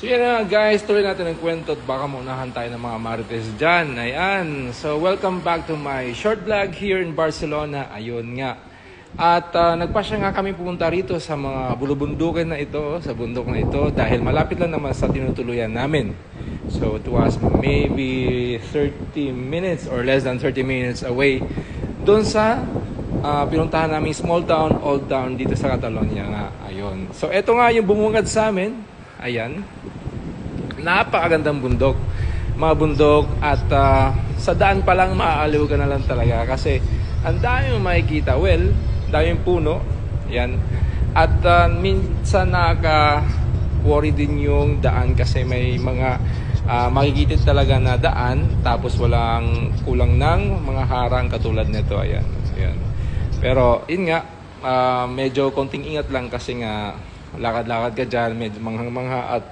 So yan na guys, tuloy natin ang kwento at baka maunahan tayo ng mga marites dyan. Ayan. So welcome back to my short vlog here in Barcelona. Ayun nga. At nagpasya nga kami pumunta rito sa mga bulubundukin na ito, sa bundok na ito, dahil malapit lang naman sa tinutuluyan namin. So it was maybe 30 minutes or less than 30 minutes away doon sa pinuntahan namin small town, old town dito sa Catalonia nga. Ayun. So ito nga yung bumungad sa amin. Ayan. Napakagandang bundok. Mga bundok at sa daan pa lang maaaliw ka na lang talaga kasi ang dami mong makikita. Well, daming puno. Ayan. At minsan nakaka-worry din yung daan kasi may mga makikita talaga na daan tapos walang kulang ng mga harang katulad nito. Ayan. Ayan. Pero yun nga, medyo konting ingat lang kasi nga lakad-lakad ka dyan, medyo manghang-mangha at